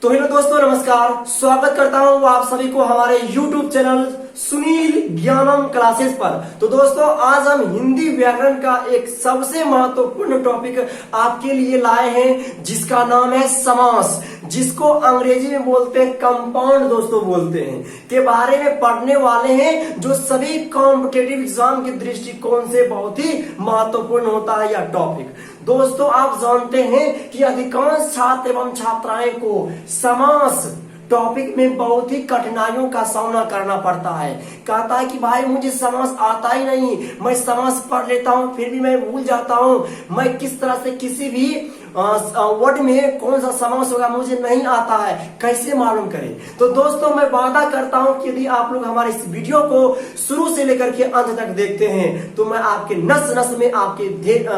तो हेलो दोस्तों, नमस्कार। स्वागत करता हूं आप सभी को हमारे YouTube चैनल सुनील ज्ञानम क्लासेस पर। तो दोस्तों, आज हम हिंदी व्याकरण का एक सबसे महत्वपूर्ण टॉपिक आपके लिए लाए हैं, जिसका नाम है समास, जिसको अंग्रेजी में बोलते हैं कंपाउंड दोस्तों बोलते हैं, के बारे में पढ़ने वाले हैं, जो सभी कॉम्पिटेटिव एग्जाम के दृष्टिकोण से बहुत ही महत्वपूर्ण होता है यह टॉपिक। दोस्तों, आप जानते हैं कि अधिकांश छात्र एवं छात्राएं को समास टॉपिक में बहुत ही कठिनाइयों का सामना करना पड़ता है। कहता है कि भाई मुझे समास आता ही नहीं, मैं समास पढ़ लेता हूँ फिर भी मैं भूल जाता हूँ, मैं किस तरह से किसी भी वर्ड में कौन सा समास होगा मुझे नहीं आता है, कैसे मालूम करें। तो दोस्तों, मैं वादा करता हूं कि यदि आप लोग हमारे इस वीडियो को शुरू से लेकर के अंत तक देखते हैं तो मैं आपके नस नस में, आपके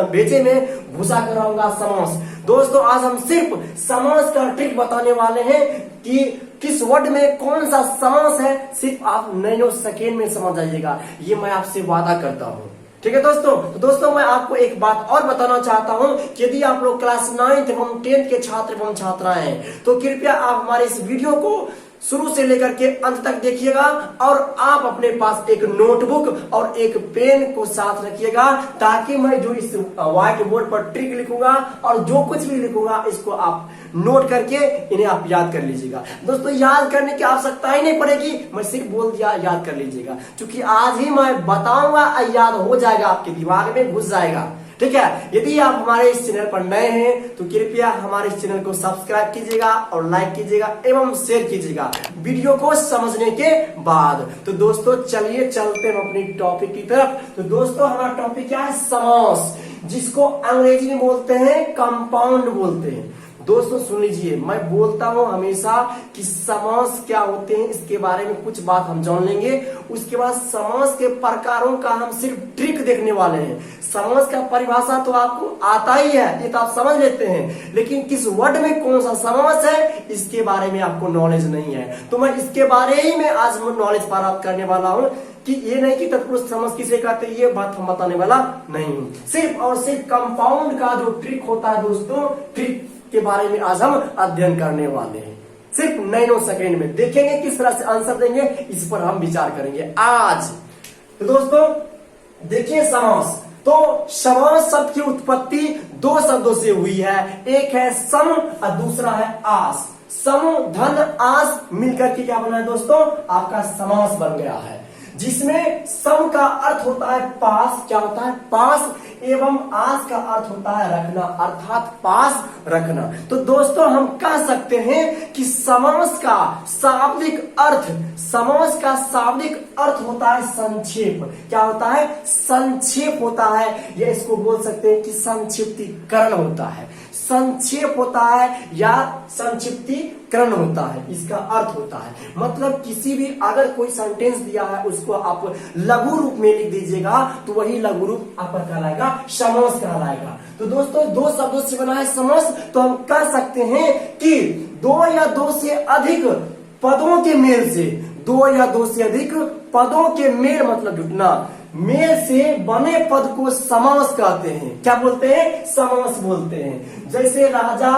भेजे में घुसा कर रहूंगा समास। दोस्तों, आज हम सिर्फ समास का ट्रिक बताने वाले हैं कि किस वर्ड में कौन सा समास है, सिर्फ आप नैनो सेकेंड में समझ जाइएगा, ये मैं आपसे वादा करता हूं। ठीक है दोस्तों। तो दोस्तों, मैं आपको एक बात और बताना चाहता हूं कि यदि आप लोग क्लास 9th एवं 10th के छात्र एवं छात्राएं हैं तो कृपया आप हमारे इस वीडियो को शुरू से लेकर के अंत तक देखिएगा और आप अपने पास एक नोटबुक और एक पेन को साथ रखिएगा, ताकि मैं जो इस व्हाइट बोर्ड पर ट्रिक लिखूंगा और जो कुछ भी लिखूंगा इसको आप नोट करके इन्हें आप याद कर लीजिएगा। दोस्तों, याद करने की आवश्यकता ही नहीं पड़ेगी, मैं सिर्फ बोल दिया याद कर लीजिएगा, क्योंकि आज ही मैं बताऊंगा, याद हो जाएगा, आपके दिमाग में घुस जाएगा। ठीक है। यदि आप हमारे इस चैनल पर नए हैं तो कृपया हमारे इस चैनल को सब्सक्राइब कीजिएगा और लाइक कीजिएगा एवं शेयर कीजिएगा वीडियो को समझने के बाद। तो दोस्तों, चलिए चलते हैं अपनी टॉपिक की तरफ। तो दोस्तों, हमारा टॉपिक क्या है? समास, जिसको अंग्रेजी में बोलते हैं कंपाउंड बोलते हैं। दोस्तों सुन लीजिए, मैं बोलता हूं हमेशा कि समास क्या होते हैं, इसके बारे में कुछ बात हम जान लेंगे। उसके बाद समास के प्रकारों का हम सिर्फ ट्रिक देखने वाले हैं। समास का परिभाषा तो आपको आता ही है, ये तो आप समझ लेते हैं, लेकिन किस वर्ड में कौन सा समास है इसके बारे में आपको नॉलेज नहीं है। तो मैं इसके बारे ही में आज नॉलेज प्राप्त करने वाला हूं कि ये नहीं कि तत्पुरुष समास किसे कहते हैं, ये बात हम बताने वाला नहीं हूं। सिर्फ और सिर्फ कंपाउंड का जो ट्रिक होता है दोस्तों, ट्रिक के बारे में आज हम अध्ययन करने वाले हैं। सिर्फ नैनो सेकेंड में देखेंगे किस तरह से आंसर देंगे, इस पर हम विचार करेंगे आज। तो दोस्तों देखिए, समास, तो समास शब्द की उत्पत्ति दो शब्दों से हुई है, एक है सम और दूसरा है आस। सम धन आस मिलकर के क्या बना है दोस्तों? आपका समास बन गया है, जिसमें सम का अर्थ होता है पास, क्या होता है? पास, एवं आस का अर्थ होता है रखना, अर्थात पास रखना। तो दोस्तों, हम कह सकते हैं कि समास का शाब्दिक अर्थ, समास का शाब्दिक अर्थ होता है संक्षेप। क्या होता है? संक्षेप होता है, या इसको बोल सकते हैं कि संक्षिप्तीकरण होता है, संक्षेप होता है या संक्षिप्तीकरण होता है, इसका अर्थ होता है। मतलब किसी भी अगर कोई सेंटेंस दिया है उसको आप लघु रूप में लिख दीजिएगा तो वही लघु रूप आपका कहलाएगा समास कहलाएगा। तो दोस्तों, दो शब्दों से बना है समास, तो हम कह सकते हैं कि दो या दो से अधिक पदों के मेल से, दो या दो से अधिक पदों के मेल मतलब जुटना, मेल से बने पद को समास कहते हैं। क्या बोलते हैं? समास बोलते हैं। जैसे राजा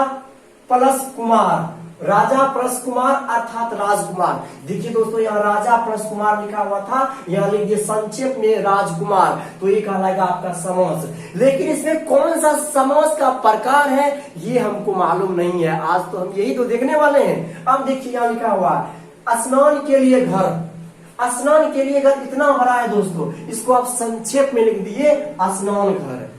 प्लस कुमार, राजा प्लस कुमार अर्थात राजकुमार। देखिए दोस्तों, यहाँ राजा प्लस कुमार लिखा हुआ था, यहाँ लिख दिए संक्षेप में राजकुमार, तो ये कहलाएगा आपका समास। लेकिन इसमें कौन सा समास का प्रकार है ये हमको मालूम नहीं है, आज तो हम यही तो देखने वाले हैं। अब देखिए, यहाँ लिखा हुआ स्नान के लिए घर, स्नान के लिए घर इतना बड़ा है दोस्तों, इसको आप संक्षेप में लिख दिए स्नान घर।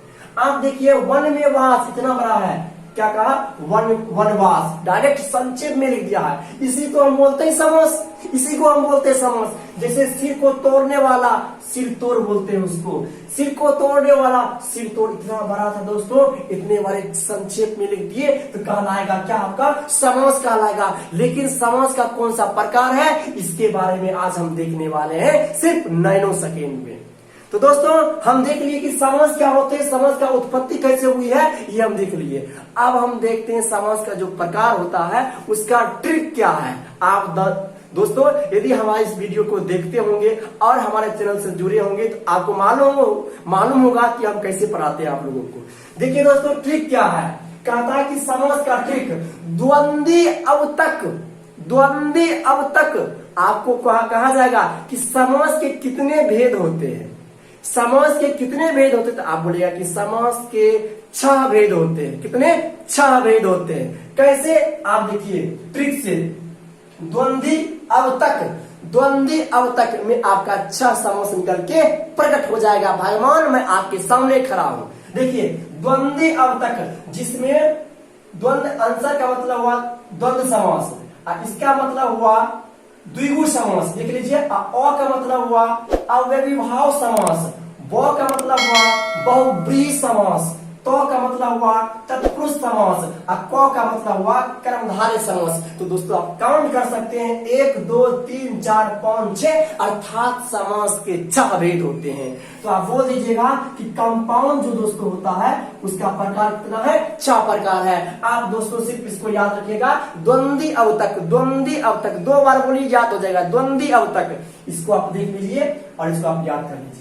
आप देखिए, वन में वास इतना बड़ा है, क्या कहा? वनवास, डायरेक्ट संक्षेप में लिख दिया है, इसी को हम बोलते हैं समास, इसी को हम बोलते हैं समास। जैसे सिर को तोड़ने वाला सिर तोड़ बोलते हैं उसको, सिर को तोड़ने वाला सिर तोड़, इतना बड़ा था दोस्तों, इतने बड़े संक्षेप में लिख दिए तो कहलाएगा क्या? आपका समास कहलाएगा। लेकिन समास का कौन सा प्रकार है इसके बारे में आज हम देखने वाले हैं सिर्फ नैनो सेकेंड में। तो दोस्तों, हम देख लिए कि समास क्या होते हैं, समास का उत्पत्ति कैसे हुई है ये हम देख लिए। अब हम देखते हैं समास का जो प्रकार होता है उसका ट्रिक क्या है। आप दोस्तों, यदि हमारे इस वीडियो को देखते होंगे और हमारे चैनल से जुड़े होंगे तो आपको मालूम होगा कि हम कैसे पढ़ाते हैं आप लोगों को। देखिए दोस्तों, ट्रिक क्या है कहता है कि समास का ट्रिक द्वंद्वी अवतक, द्वंद्वी अवतक आपको कहा जाएगा कि समास के कितने भेद होते हैं, समास के कितने भेद होते हैं, तो आप बोलिएगा कि समास के 6 भेद होते हैं। कितने? 6 भेद होते हैं। कैसे? आप देखिए ट्रिक से, द्वंद्वी अवतक, द्वंद्वी अवतक में आपका 6 समास निकल के प्रकट हो जाएगा। भाईमान मैं आपके सामने खड़ा हूं, देखिए द्वंद्वी अवतक, जिसमें द्वंद्व आंसर का मतलब हुआ द्वंद्व समास, इसका मतलब हुआ द्विगु समास, देख लीजिए। अ का मतलब हुआ अव्ययीभाव समास, ब का मतलब हुआ बहुब्रीहि समास, तो का मतलब हुआ तत्पुरुष समास, और क का मतलब हुआ कर्मधारय समास। तो दोस्तों आप काउंट कर सकते हैं 1 2 3 4 5 6, अर्थात समास के 6 भेद होते हैं। तो आप बोल दीजिएगा कि कंपाउंड जो दोस्तों होता है उसका प्रकार कितना है? 6 प्रकार है। आप दोस्तों सिर्फ इसको याद रखिएगा, द्वंद्वी अवतक, द्वंद्वी अवतक 2 बार बोलिए, याद हो जाएगा। द्वंद्वी अवतक, इसको आप देख लीजिए और इसको आप याद कर लीजिए।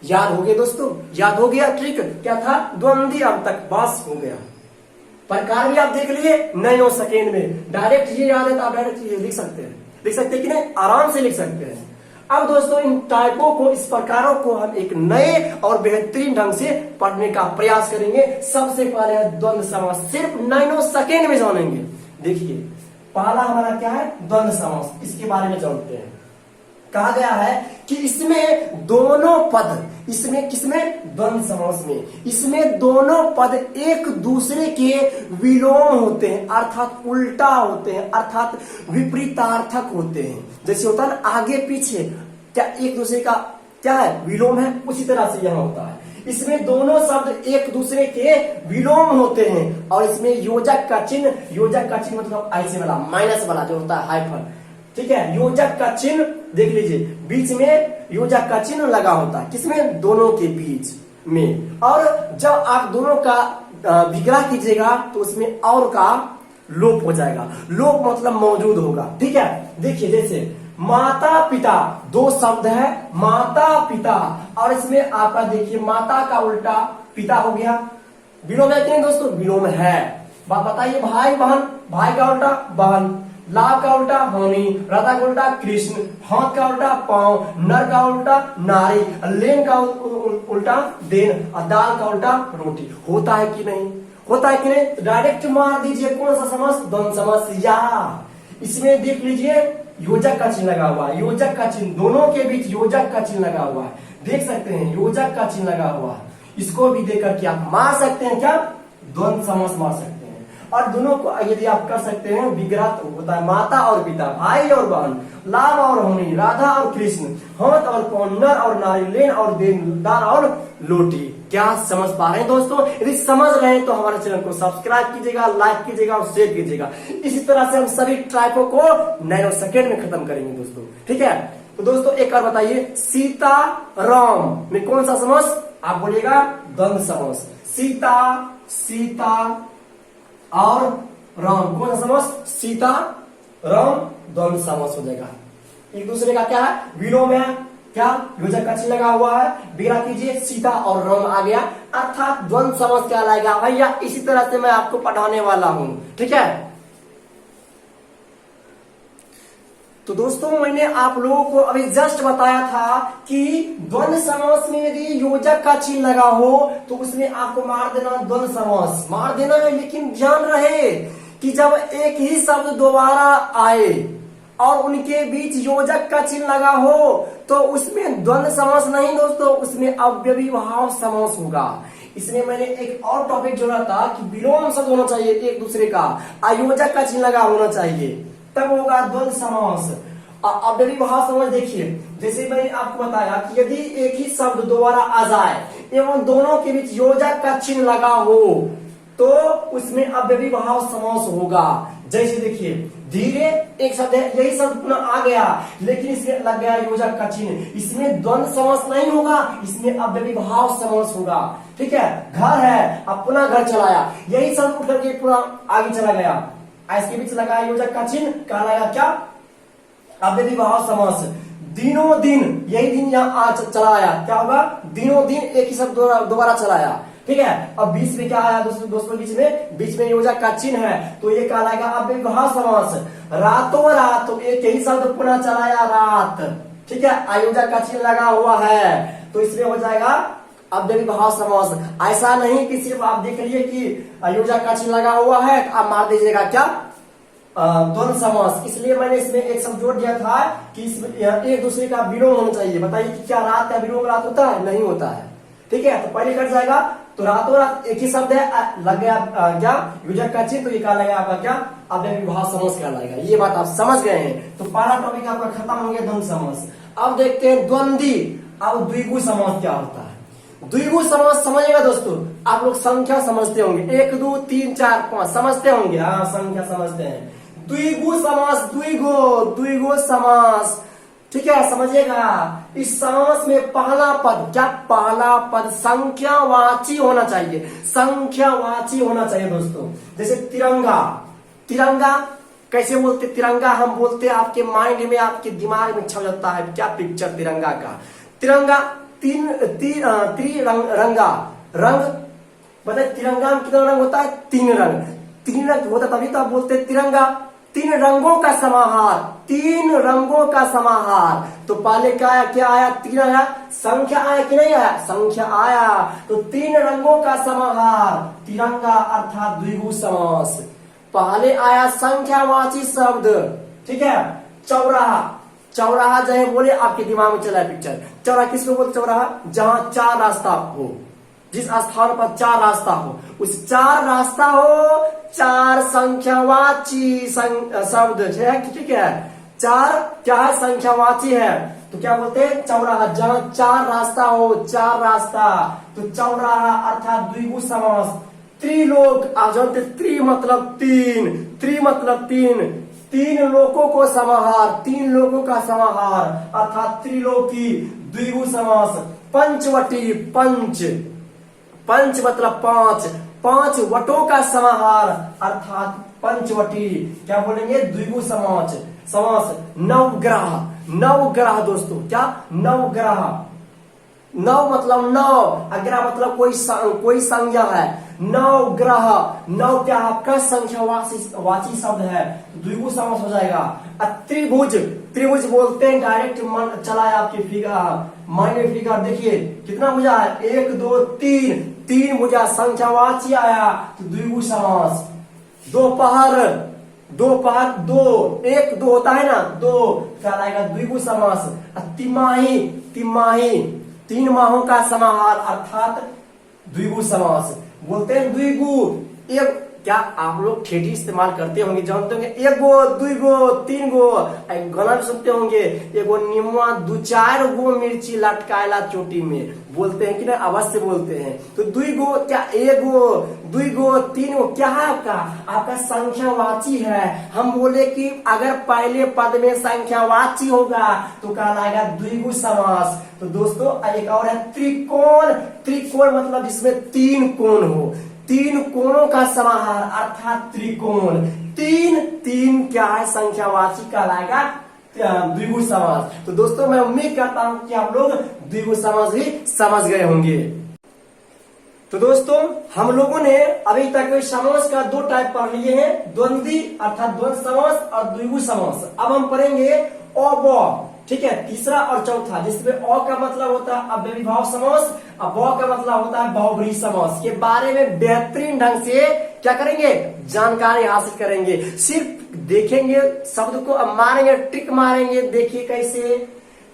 याद हो गया दोस्तों? याद हो गया? ट्रिक क्या था? द्वंद्वी अवतक, बस हो गया। प्रकार भी आप देख लिए 9 सेकेंड में। डायरेक्ट ये याद है तो आप डायरेक्ट ये लिख सकते हैं, लिख सकते हैं कि नहीं? आराम से लिख सकते हैं। अब दोस्तों इन टाइपों को, इस प्रकारों को हम एक नए और बेहतरीन ढंग से पढ़ने का प्रयास करेंगे। सबसे पहले द्वंद्व समास, सिर्फ 9 सेकेंड में जानेंगे। देखिए पहला हमारा क्या है? द्वंद्व समास, इसके बारे में जानते हैं। कहा गया है कि इसमें दोनों पद, इसमें किसमें? द्वंद्व समास में, इसमें दोनों पद एक दूसरे के विलोम होते हैं, अर्थात उल्टा होते हैं, अर्थात विपरीतार्थक होते हैं। जैसे होता है ना आगे पीछे, क्या एक दूसरे का क्या है? विलोम है। उसी तरह से यहां होता है, इसमें दोनों शब्द एक दूसरे के विलोम होते हैं। और इसमें योजक का चिन्ह, योजक का चिन्ह मतलब ऐसे वाला माइनस वाला जो होता है, हाइफन, ठीक है। योजक का चिन्ह देख लीजिए, बीच में योजक का चिन्ह लगा होता है, किसमें? दोनों के बीच में। और जब आप दोनों का विग्रह कीजिएगा तो उसमें और का लोप हो जाएगा। लोप मतलब मौजूद होगा, ठीक है। देखिए जैसे माता पिता, 2 शब्द है, माता पिता, और इसमें आपका देखिए माता का उल्टा पिता हो गया। विलोम है कि नहीं दोस्तों? विलोम है। बात बताइए, भाई बहन, भाई का उल्टा बहन, लाभ का उल्टा हानि, राधा का उल्टा कृष्ण, हाथ का उल्टा पांव, नर का उल्टा नारी, लेन का उल्टा देन, और दाल का उल्टा रोटी। होता है कि नहीं? होता है कि नहीं? डायरेक्ट मार दीजिए। कौन सा समास? द्वंद्व समास। या इसमें देख लीजिए योजक का चिन्ह लगा हुआ है, योजक का चिन्ह, दोनों के बीच योजक का चिन्ह लगा हुआ है, देख सकते हैं योजक का चिन्ह लगा हुआ है। इसको भी देख करके आप मार सकते हैं, क्या? द्वंद्व समास मार सकते हैं। और दोनों को यदि आप कर सकते हैं, विग्रह होता है माता और पिता, भाई और बहन, लाभ और हानि, राधा और कृष्ण, हाथ और पांव, नर और नारी, लेन और देन, दाल और लोटी। क्या समझ पा रहे हैं दोस्तों? यदि समझ रहे हैं तो हमारे चैनल को सब्सक्राइब कीजिएगा, लाइक कीजिएगा और शेयर कीजिएगा। इसी तरह से हम सभी टाइपों को 9 सेकेंड में खत्म करेंगे दोस्तों, ठीक है। तो दोस्तों एक और बताइए, सीता राम में कौन सा समास? आप बोलिएगा द्वंद्व समास। सीता, सीता और राम, कौन सा समास? सीता राम, द्वंद्व समास हो जाएगा। एक दूसरे का क्या है? विलोम है, क्या? योजक का चिन्ह लगा हुआ है, विग्रह कीजिए, सीता और राम आ गया, अर्थात द्वंद्व समास क्या लाएगा भैया? इसी तरह से मैं आपको पढ़ाने वाला हूं, ठीक है। तो दोस्तों मैंने आप लोगों को अभी जस्ट बताया था कि द्वंद्व समास में यदि योजक का चिन्ह लगा हो तो उसमें आपको मार देना, द्वंद्व समास मार देना है। लेकिन ध्यान रहे कि जब एक ही शब्द दोबारा आए और उनके बीच योजक का चिन्ह लगा हो तो उसमें द्वंद्व समास नहीं दोस्तों, उसमें अव्ययीभाव समास होगा। इसमें मैंने एक और टॉपिक जोड़ा था कि विलोम शब्द होना चाहिए एक दूसरे का, अयोजक का चिन्ह लगा होना चाहिए, तब होगा द्वंद्व समास। अव्ययीभाव समास देखिए, जैसे मैंने आपको बताया कि यदि एक ही शब्द दोबारा आ जाए एवं दोनों के बीच योजक का चिन्ह लगा हो तो उसमें अव्ययीभाव समास होगा। जैसे देखिए धीरे, एक शब्द है, यही शब्द पुनः आ गया लेकिन इसमें लग गया योजक का चिन्ह, इसमें द्वंद्व समास नहीं होगा, इसमें अव्ययीभाव समास होगा, ठीक है। घर है, अब पुनः घर चलाया, यही शब्द उठ करके पूरा आगे चला गया, इसके बीच लगा योजक का चिन्ह, कहलाएगा क्या? अव्ययीभाव समास। दिनों दिन, यही दिन यहाँ चलाया, क्या होगा? दिनों दिन, एक ही शब्द दोबारा चलाया, ठीक है। अब बीच में क्या आया दोस्तों, बीच में योजक का चिन्ह है, तो ये कहलाएगा अव्ययीभाव समास। रातों रात, तो एक यही शब्द पुनः चलाया रात, ठीक है, आयोजक का चिन्ह लगा हुआ है, तो इसमें हो जाएगा अव्ययीभाव समास। ऐसा नहीं कि सिर्फ आप देख लीजिए कि आयोजक का चिन्ह लगा हुआ है, आप मार दीजिएगा क्या द्वंद्व समास। इसलिए मैंने इसमें एक शब्द जोड़ दिया था कि इसमें एक दूसरे का विलोम होना चाहिए। बताइए कि क्या रात का विलोम रात होता है? नहीं होता है, ठीक है। तो पहले कट जाएगा, तो रातों रात एक ही शब्द है, लग गया क्या योजक का चिन्ह, तो ये कहलाएगा आपका क्या अव्ययीभाव समास कहलाएगा। ये बात आप समझ गए हैं। तो पहला टॉपिक आपका खत्म हो गया द्वंद्व समास। अब देखते हैं द्वंद्वी। अब द्विगु समास क्या होता है? द्विगु समास समझिएगा दोस्तों, आप लोग संख्या समझते होंगे, 1 2 3 4 5 समझते होंगे, हाँ संख्या समझते हैं। द्विगु समास, द्विगु समास, ठीक है, समझिएगा। इस समास में पहला पद क्या, पहला पद संख्यावाची होना चाहिए, संख्यावाची होना चाहिए दोस्तों। जैसे तिरंगा, तिरंगा कैसे बोलते? तिरंगा हम बोलते हैं, आपके माइंड में, आपके दिमाग में छप जाता है क्या पिक्चर तिरंगा का। तिरंगा त्रिरंगा, रंग बताए, तिरंगा में कितना रंग होता है? 3 रंग, 3 रंग होता तभी तो आप बोलते हैं तिरंगा। 3 रंगों का समाहार, 3 रंगों का समाहार। तो पहले क्या आया? 3 आया, संख्या आया कि नहीं आया? संख्या आया, तो 3 रंगों का समाहार तिरंगा अर्थात द्विगु समास। पहले आया संख्यावाची शब्द, ठीक है। चौराहा, चौराहा जो है बोले आपके दिमाग में चला है पिक्चर। चौराहा किसको बोलते? चौराहा जहां 4 रास्ता हो, जिस स्थान पर 4 रास्ता हो, उस 4 रास्ता हो, 4 संख्यावाची शब्द है, ठीक है। 4 क्या है? संख्यावाची है, तो क्या बोलते हैं? चौराहा। जहां 4 रास्ता हो, 4 रास्ता, तो चौराहा अर्थात द्विगु समास। त्रिलोक, आप जानते त्रि मतलब 3, त्रि मतलब 3 लोकों को समाहार, 3 लोकों का समाहार अर्थात त्रिलोकी, द्विगु समास। पंचवटी, पंच मतलब 5 वटों का समाहार अर्थात पंचवटी, क्या बोलेंगे? द्विगु समास। नवग्रह दोस्तों, क्या नवग्रह, नव मतलब 9, अग्रह मतलब कोई संज्ञा है। नवग्रह, नव क्या आपका संख्यावाची शब्द है, द्विगु समास हो जाएगा। त्रिभुज, त्रिभुज बोलते हैं डायरेक्ट मन चला है आपकी फिगर, माइंड में फिगर देखिए कितना भुजा है? 1 2 3 भुजा, संख्यावाची आया तो द्विगु समास। दोपहर, 1 2 होता है ना, 2 कहलाएगा द्विगु समास। तिमाही, 3 माहों का समाहार अर्थात द्विगु समास। बोलते हैं द्विगु। एक क्या आप लोग ठेठी इस्तेमाल करते होंगे, जानते होंगे? 1 गो 2 गो 3 गो, गाना भी सुनते होंगे, 1 गो निमुआ 2 4 गो मिर्ची लटकायला चोटी में, बोलते हैं कि ना? अवश्य बोलते हैं। तो 2 गो क्या? 1 गो 2 गो 3 गो क्या है? आपका संख्यावाची है। हम बोले कि अगर पहले पद में संख्यावाची होगा तो कहलाएगा द्विगु समास। तो दोस्तों एक और है त्रिकोण, त्रिकोण मतलब जिसमें 3 कोण हो, 3 कोणों का समाहार अर्थात त्रिकोण। 3 क्या है? संख्यावाची कहलाएगा द्विगु समास। तो दोस्तों मैं उम्मीद करता हूं कि आप लोग द्विगु समास भी समझ गए होंगे। तो दोस्तों हम लोगों ने अभी तक समास का 2 टाइप पढ़ लिए हैं, द्वंद्वी अर्थात द्वंद्व समास और द्विगु समास। अब हम पढ़ेंगे अ ब, ठीक है, तीसरा और चौथा, जिसमें अ का मतलब होता है अव्ययीभाव समास और ब का मतलब होता है बहुब्रीहि समास। के बारे में बेहतरीन ढंग से क्या करेंगे? जानकारी हासिल करेंगे। सिर्फ देखेंगे शब्द को, अब मारेंगे, ट्रिक मारेंगे। देखिए कैसे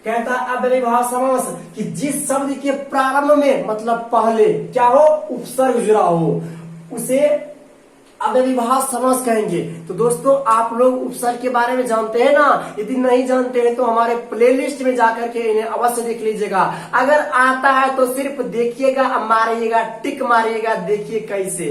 कहता है अव्ययीभाव समास कि जिस शब्द के प्रारंभ में मतलब पहले क्या हो? उपसर्ग जुड़ा हो, उसे अव्ययीभाव समास कहेंगे। तो दोस्तों आप लोग उपसर्ग के बारे में जानते हैं ना? यदि नहीं जानते हैं तो हमारे प्लेलिस्ट में जाकर के इन्हें अवश्य देख लीजिएगा। अगर आता है तो सिर्फ देखिएगा, मारिएगा, टिक मारिएगा। देखिए कैसे,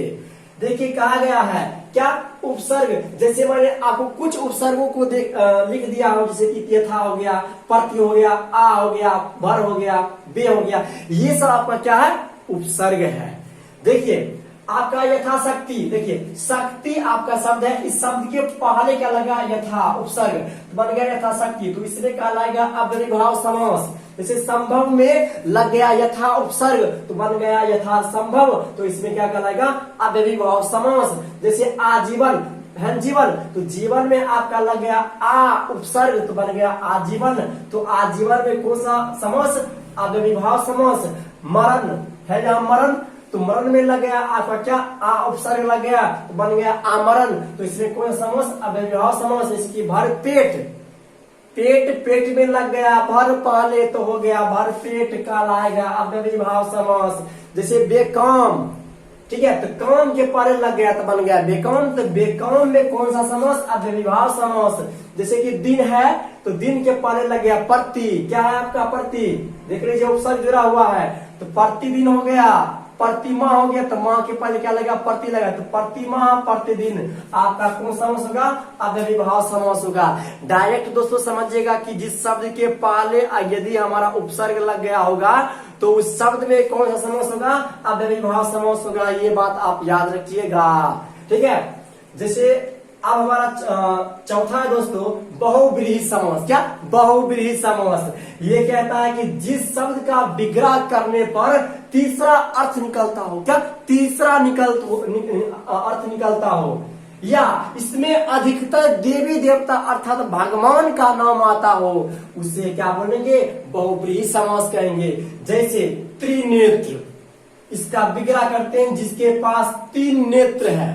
देखिए कहा गया है क्या? उपसर्ग। जैसे मैंने आपको कुछ उपसर्गों को लिख दिया हो, जैसे यथा हो गया, प्रति हो गया, आ हो गया, भर हो गया, बे हो गया, ये सब आपका क्या है? उपसर्ग है। देखिए आपका यथाशक्ति, देखिए शक्ति आपका शब्द है, इस शब्द के पहले क्या लगा? यथा, उपसर्ग, तो बन गया यथाशक्ति। तो इसमें क्या लाएगा? अव्ययीभाव समास। जैसे संभव में लग गया यथा उपसर्ग तो बन गया यथा संभव, तो इसमें क्या कहलाएगा, अव्ययीभाव समास। जैसे आजीवन है जीवन, तो जीवन में आपका लग गया आ उपसर्ग तो बन गया आजीवन, तो आजीवन में कौन सा समास, अव्ययीभाव समास। मरण है जहां मरण, तो मरण में लग गया आपका क्या, आ उपसर्ग लग गया तो बन गया आमरण, तो इसमें कौन सा समास, अव्ययीभाव समास। इसकी भर पेट, पेट पेट में लग गया भर पाले तो हो गया भर पेट कहलाएगा अव्ययीभाव समास। जैसे बेकाम, ठीक है, तो काम के परे लग गया तो बन गया बेकाम, तो बेकाम में कौन सा समास, अव्ययीभाव समास। जैसे कि दिन है तो दिन के परे लग गया प्रति, क्या है आपका प्रति, देख लीजिए उपसर्ग जुड़ा हुआ है, तो प्रतिदिन हो गया, प्रतिमा हो गया, तो माह के पहले क्या लगा, प्रति लगा, तो प्रतिमा प्रतिदिन आपका कौन समास होगा, अव्ययीभाव समास होगा। डायरेक्ट दोस्तों समझिएगा कि जिस शब्द के पहले यदि हमारा उपसर्ग लग गया होगा तो उस शब्द में कौन सा समास होगा, अव्ययीभाव समास होगा, ये बात आप याद रखिएगा, ठीक है। जैसे अब हमारा चौथा है दोस्तों बहुव्रीहि समास। क्या, बहुव्रीहि समास, ये कहता है कि जिस शब्द का विग्रह करने पर तीसरा अर्थ निकलता हो, क्या, तीसरा अर्थ निकलता हो, या इसमें अधिकतर देवी देवता अर्थात भगवान का नाम आता हो, उसे क्या बोलेंगे, बहुव्रीहि समास कहेंगे। जैसे त्रिनेत्र, इसका विग्रह करते हैं जिसके पास 3 नेत्र है,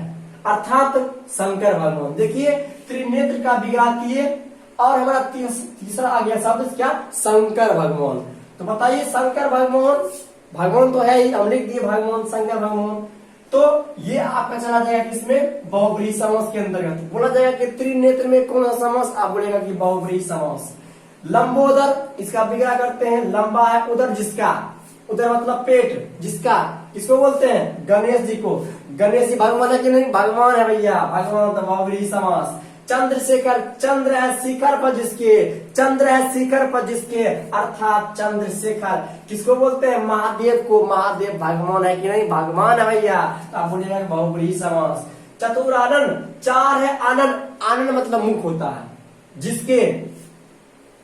अर्थात शंकर भगवान। देखिए त्रिनेत्र का विग्रह किए और हमारा तीसरा आ गया शब्द क्या, शंकर भगवान। तो बताइए शंकर भगवान, भगवान तो है ही, हम लिख दिए भगवान शंकर भगवान, तो ये आपका चला जाएगा किसमें, बहुव्रीहि समास के अंतर्गत। बोला जाएगा कि त्रिनेत्र में कौन सा समास, आप बोलेगा कि बहुव्रीहि समास। लंबोदर, इसका विग्रह करते हैं, लंबा है उदर जिसका, उदर मतलब पेट, जिसका, किसको बोलते हैं, गणेश जी को। गणेश जी भगवान है कि नहीं, भगवान है भैया, भगवान, तो बहुव्रीहि समास। चंद्रशेखर, चंद्र है शिखर पर जिसके, चंद्र है शिखर पर जिसके, अर्थात चंद्रशेखर, किसको बोलते हैं, महादेव को, महादेव भगवान है कि नहीं, भगवान है भैया, तो आप बोलिएगा बहुव्रीहि समास। चतुरानन, 4 है आनंद, आनंद मतलब मुख होता है, जिसके,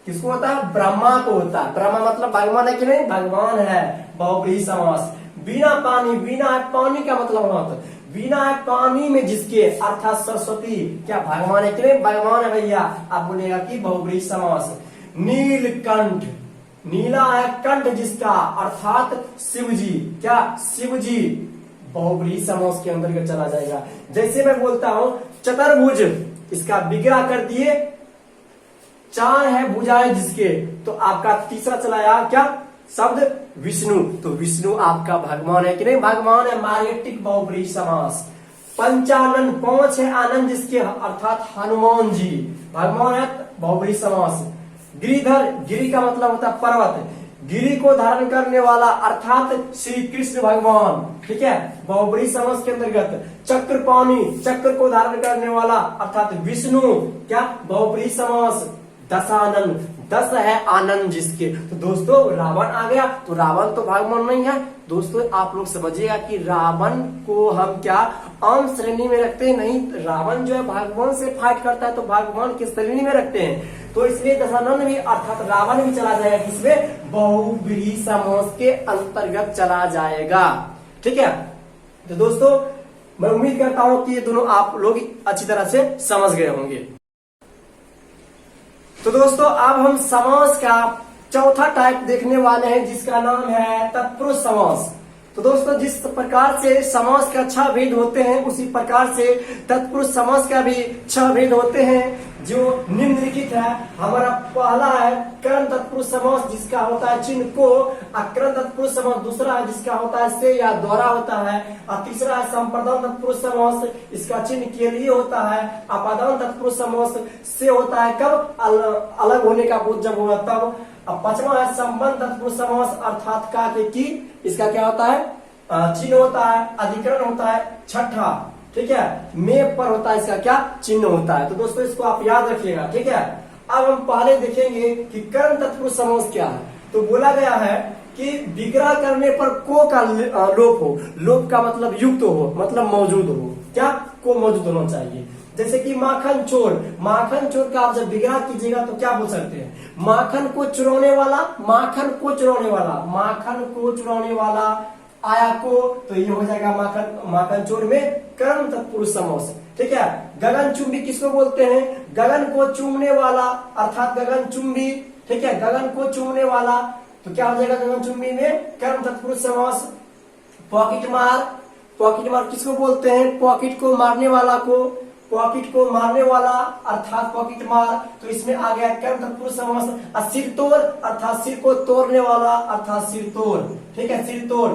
किसको होता है, ब्रह्मा को होता है, ब्रह्मा मतलब भगवान है कि नहीं, भगवान है, बहुव्रीहि समास। बिना पानी, बिना है पानी का मतलब होता है, बिना है पानी में जिसके, अर्थात सरस्वती, क्या भगवान है कि नहीं, भगवान है भैया, आप बोलेगा कि बहुव्रीहि समास। नीलकंठ, नीला है कंठ जिसका, अर्थात शिव जी, क्या, शिव जी, बहुव्रीहि समास के अंतर्गत चला जाएगा। जैसे मैं बोलता हूं चतुर्भुज, इसका विग्रह कर दिए, 4 है भुजाएं जिसके, तो आपका तीसरा चलाया क्या शब्द, विष्णु, तो विष्णु आपका भगवान है कि नहीं, भगवान है, मार्गेटिक बहुव्रीहि समास। पंचानन, 5 है आनंद जिसके, अर्थात हनुमान जी, भगवान है, बहुव्रीहि समास। गिरिधर, गिरि का मतलब होता है पर्वत, गिरि को धारण करने वाला, अर्थात श्री कृष्ण भगवान, ठीक है, बहुव्रीहि समास के अंतर्गत। चक्रपाणी, चक्र को धारण करने वाला, अर्थात विष्णु, क्या, बहुव्रीहि समास। दशानन, 10 है आनंद जिसके, तो दोस्तों रावण आ गया, तो रावण तो भगवान नहीं है दोस्तों, आप लोग समझिएगा कि रावण को हम क्या आम श्रेणी में रखते हैं, नहीं, रावण जो है भगवान से फाइट करता है तो भगवान की श्रेणी में रखते हैं, तो इसलिए दशानन भी अर्थात रावण भी चला जाएगा किसमें, बहुव्रीहि समास के अंतर्गत चला जाएगा, ठीक है। तो दोस्तों मैं उम्मीद करता हूं कि ये दोनों आप लोग अच्छी तरह से समझ गए होंगे। तो दोस्तों अब हम समास का चौथा टाइप देखने वाले हैं जिसका नाम है तत्पुरुष समास। तो दोस्तों जिस प्रकार से समास का 6 भेद होते हैं उसी प्रकार से तत्पुरुष समास का भी 6 भेद होते हैं जो निम्नलिखित है। हमारा पहला है कर्म तत्पुरुष समास जिसका होता है चिन्ह को, अकरण तत्पुरुष समास दूसरा है जिसका होता है से या द्वारा होता है, और तीसरा है संप्रदान तत्पुरुष समास, इसका चिन्ह के लिए होता है। अपादान तत्पुरुष समास से होता है कब, अलग होने का बोध जब होगा तब। अब 5वां है संबंध तत्पुरुष समास अर्थात का के की, इसका क्या होता है, चिन्ह होता है, अधिकरण होता है। 6ठा, ठीक है, में पर होता है, इसका क्या चिन्ह होता है। तो दोस्तों इसको आप याद रखिएगा, ठीक है। अब हम पहले देखेंगे कि कर्म तत्पुरुष समास क्या है। तो बोला गया है कि विग्रह करने पर को का लोप हो, लोप का मतलब युक्त हो, मतलब मौजूद हो, क्या को मौजूद होना चाहिए। जैसे कि माखन चोर, माखन चोर का आप जब विग्रह कीजिएगा तो क्या बोल सकते हैं, माखन को चुराने वाला, माखन को चुराने वाला, माखन को चुराने वाला आया को, तो ये हो जाएगा माखन, माखन चोर में कर्म तत्पुरुष समास। ठीक है। गगन चुंबी किसको बोलते हैं, गगन को चूमने वाला अर्थात गगन चुंबी। ठीक है, गगन को चूमने वाला, तो क्या हो जाएगा गगन चुंबी में कर्म तत्पुरुष समास। पॉकेट मार, पॉकेट मार किसको बोलते हैं, पॉकेट को मारने वाला को, पॉकेट को मारने वाला अर्थात पॉकेट मार, तो इसमें आ गया कर्म तत्पुरुष समास। सिर तोड़ अर्थात सिर को तोड़ने वाला अर्थात सिर तोड़। ठीक है, सिर तोड़,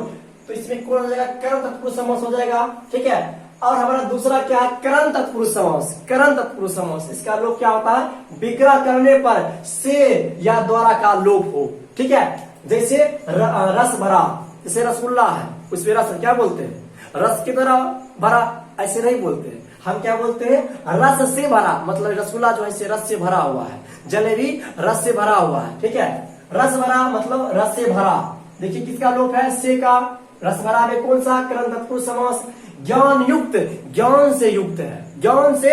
तो इसमें कौन हो जाएगा, कर्म तत्पुरुष समास हो जाएगा। ठीक है, और हमारा दूसरा क्या है, करण तत्पुरुष समास। करण तत्पुरुष समास, इसका लोप क्या होता है, विग्रह करने पर से या द्वारा का लोप हो। ठीक है, जैसे रस भरा, जैसे रसगुल्ला है उसमें रस क्या बोलते हैं, रस की तरह भरा, ऐसे नहीं बोलते हैं, हम क्या बोलते हैं, रस से भरा, मतलब रसगुल्ला जो है रस से भरा हुआ है, जलेबी रस से भरा हुआ है। ठीक है, रस भरा मतलब रस से भरा। देखिए किसका लोप है, से का, रस भरा में कौन सा, करण तत्पुरुष समास। ज्ञान युक्त, ज्ञान से युक्त है, ज्ञान से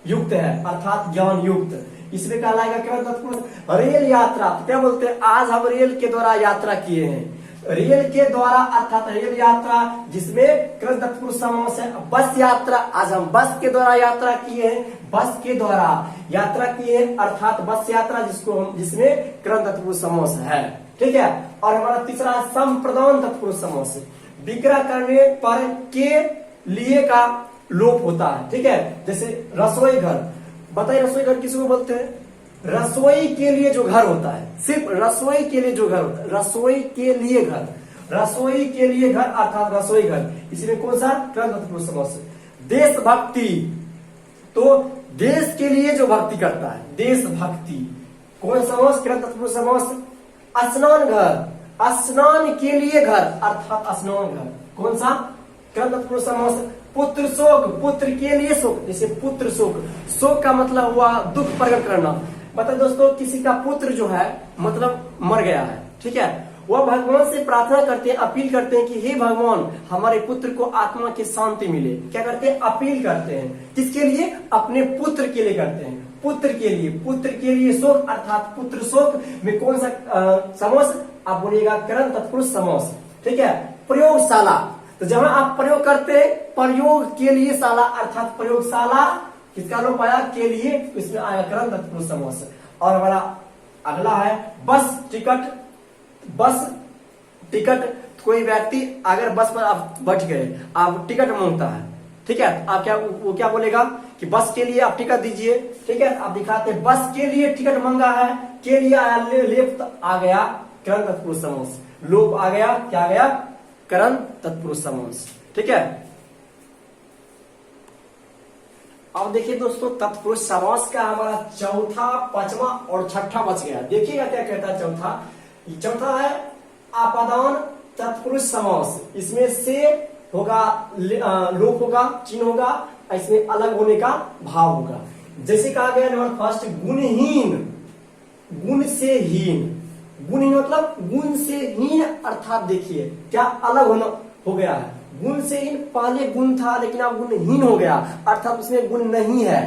युक्त है अर्थात ज्ञान युक्त, इसमें क्या लाएगा करण तत्पुरुष। रेल यात्रा, तो क्या बोलते हैं, आज हम रेल के द्वारा यात्रा किए हैं, रेल के द्वारा अर्थात रेल यात्रा जिसमें करण तत्पुरुष समास है। बस यात्रा, आज हम बस के द्वारा यात्रा किए हैं, बस के द्वारा यात्रा किए हैं अर्थात बस यात्रा जिसको हम, जिसमें करण तत्पुरुष समास है। ठीक है, और हमारा तीसरा संप्रदान तत्पुरुष समास, विग्रह करने पर के लिए का लोप होता है। ठीक है, जैसे रसोई घर, बताइए रसोई घर किसको बोलते हैं, रसोई के लिए जो घर होता है, सिर्फ रसोई के लिए जो घर होता है, रसोई के लिए घर, रसोई के लिए घर अर्थात रसोई घर, इसमें कौन सा, करण तत्पुरुष समास। देशभक्ति, तो देश के लिए जो भक्ति करता है, देशभक्ति, कौन समास, करण तत्पुरुष समास। स्नान घर, स्नान के लिए घर अर्थात स्नान घर, कौन सा, करण तत्पुरुष समास। पुत्र शोक, पुत्र के लिए शोक, जैसे पुत्र शोक, शोक का मतलब हुआ दुख प्रकट करना। मतलब दोस्तों किसी का पुत्र जो है मतलब मर गया है, ठीक है, वह भगवान से प्रार्थना करते हैं, अपील करते हैं कि हे भगवान हमारे पुत्र को आत्मा की शांति मिले। क्या करते हैं, अपील करते हैं, किसके लिए, अपने पुत्र के लिए करते हैं, पुत्र के लिए, पुत्र के लिए शोक अर्थात पुत्र शोक में कौन सा समास, आप बोलिएगा करण तत्पुरुष समास। ठीक है, प्रयोगशाला, तो जहां आप प्रयोग करते हैं, प्रयोग के लिए शाला अर्थात प्रयोगशाला, किसका लोप आया, के लिए, तो इसमें आया करण तत्पुरुष समास। और हमारा अगला है बस टिकट, बस टिकट, कोई व्यक्ति अगर बस पर आप बैठ गए, आप टिकट मांगता है, ठीक है, आप क्या, वो क्या बोलेगा कि बस के लिए आप टिकट दीजिए। ठीक है, आप दिखाते हैं बस के लिए टिकट मांगा है, के लिए आया, लेप आ गया करण तत्पुरुष समास, लोप आ गया, क्या आ गया, करण तत्पुरुष समास। ठीक है, अब देखिए दोस्तों तत्पुरुष समास का हमारा चौथा, पांचवा और छठा बच गया। देखिएगा क्या कहता है चौथा, चौथा है आपादान तत्पुरुष समास, इसमें से होगा, लोप होगा, चिन्ह होगा, इसमें अलग होने का भाव होगा। जैसे कहा गया नंबर फर्स्ट, गुणहीन, गुण से हीन, गुणहीन मतलब गुण से हीन अर्थात देखिए क्या अलग होना हो गया है, गुण से हीन, पहले गुण था लेकिन अब गुणहीन हो गया अर्थात उसमें गुण नहीं है,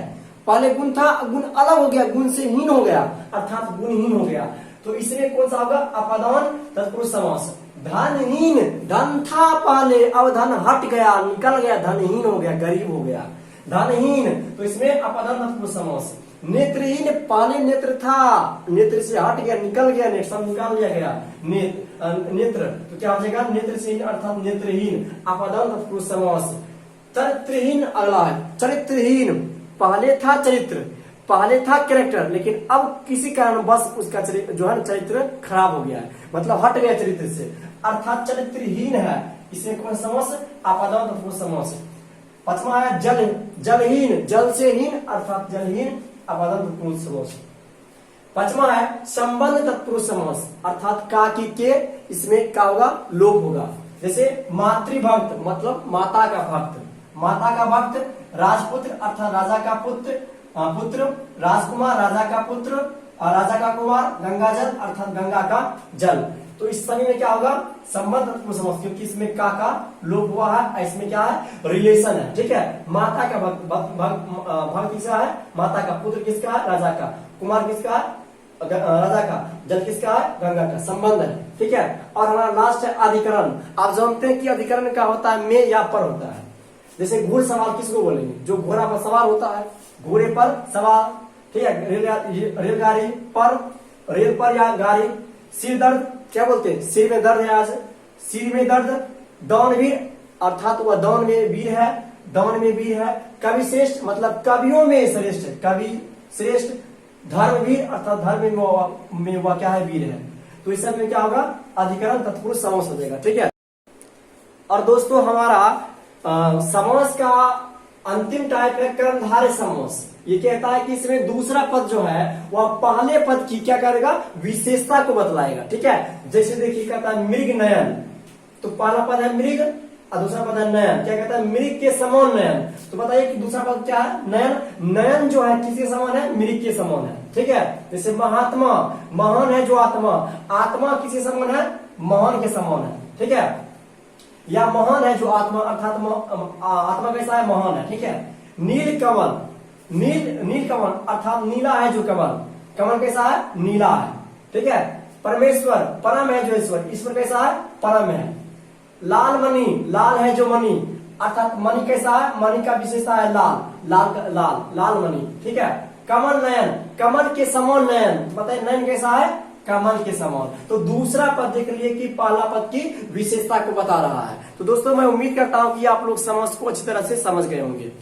पहले गुण था गुण अलग हो गया, गुण से हीन हो गया अर्थात गुणहीन हो गया, तो इसमें कौन सा होगा, अपादान तत्पुरुष समास। धनहीन, धन था पहले अब धन हट गया, निकल गया, धनहीन हो गया, गरीब हो गया, धनहीन, तो इसमें अपादान तत्पुरुष समास। नेत्रहीन, पहले नेत्र था, नेत्र से हट गया, निकल गया, नेत्र सब निकाल लिया गया, नेत्र, तो क्या हो जाएगा, नेत्र से अर्थात नेत्रहीन, अपादान तत्पुरुष समास। चरित्रहीन अगला है, चरित्रहीन, पहले था चरित्र, पहले था कैरेक्टर, लेकिन अब किसी कारण बस उसका चरित्र जो है चरित्र खराब हो गया है, मतलब हट गया चरित्र से अर्थात चरित्रहीन है, इसमें कौन समास, आपादान तत्पुरुष समास। पांचवा है जल, जलहीन, जल से हीन अर्थात जलहीन, आपादान तत्पुरुष समास। पांचवा है संबंध तत्पुरुष समास अर्थात का की के, इसमें का होगा, लोप होगा। जैसे मातृभक्त मतलब माता का भक्त, माता का भक्त, राजपुत्र अर्थात राजा का पुत्र, पुत्र, राजकुमार राजा का पुत्र, राजा का कुमार, गंगा जल अर्थात गंगा का जल, तो इस सभी में क्या होगा, संबंध तत्पुरुष समास, क्योंकि इसमें का लोप हुआ है, इसमें क्या है, रिलेशन है। ठीक है, माता का भक्त किसका है, माता का, पुत्र किसका है, राजा का, कुमार किसका है, राजा का, जल किसका है, गंगा का, संबंध है। ठीक है, और हमारा लास्ट है अधिकरण। आप जानते हैं कि अधिकरण क्या होता है, में या पर होता है। जैसे घुड़सवार किसको बोलेंगे, जो घोड़ा पर सवार होता है, घोड़े पर सवार। ठीक है, रेलगाड़ी पर, रेल पर या गाड़ी। सिर दर्द क्या बोलते हैं, सिर में दर्द है आज, सिर में दर्द। दानवीर अर्थात वह दान में वीर है, दान में वीर है। कवि श्रेष्ठ मतलब कवियों में श्रेष्ठ है, कवि श्रेष्ठ। धर्मवीर अर्थात धर्म में वह क्या है, वीर है। तो इस सब में क्या होगा, अधिकरण तत्पुरुष समास हो जाएगा। ठीक है, और दोस्तों हमारा समास का अंतिम टाइप है कर्मधारय समास। ये कहता है कि इसमें दूसरा पद जो है वह पहले पद की क्या करेगा, विशेषता को बतलाएगा। ठीक है, जैसे देखिए कहता है मृग नयन, तो पहला पद है मृग और दूसरा पद है नयन। क्या कहता है, मृग के समान नयन। तो बताइए कि दूसरा पद क्या है, नयन। नयन जो है किसके समान है, मृग के समान है। ठीक है, जैसे महात्मा, महान है जो आत्मा, आत्मा किसके समान है, महान के समान है। ठीक है, या महान है जो आत्मा अर्थात आत्मा कैसा है, महान है। ठीक है, नील कमल, नील कमल अर्थात नीला है जो कमल, कमल कैसा है, नीला है। ठीक है, परमेश्वर, परम है जो ईश्वर, ईश्वर कैसा है, परम है। लाल मणि, लाल है जो मणि अर्थात मणि कैसा है, मणि का विशेषता है लाल, लाल मणि। ठीक है, कमल नयन, कमल के समान नयन, बताइए नयन कैसा है, कमल के समान। तो दूसरा पद देख लिए कि पहला पद की विशेषता को बता रहा है। तो दोस्तों मैं उम्मीद करता हूं कि आप लोग समास को अच्छी तरह से समझ गए होंगे।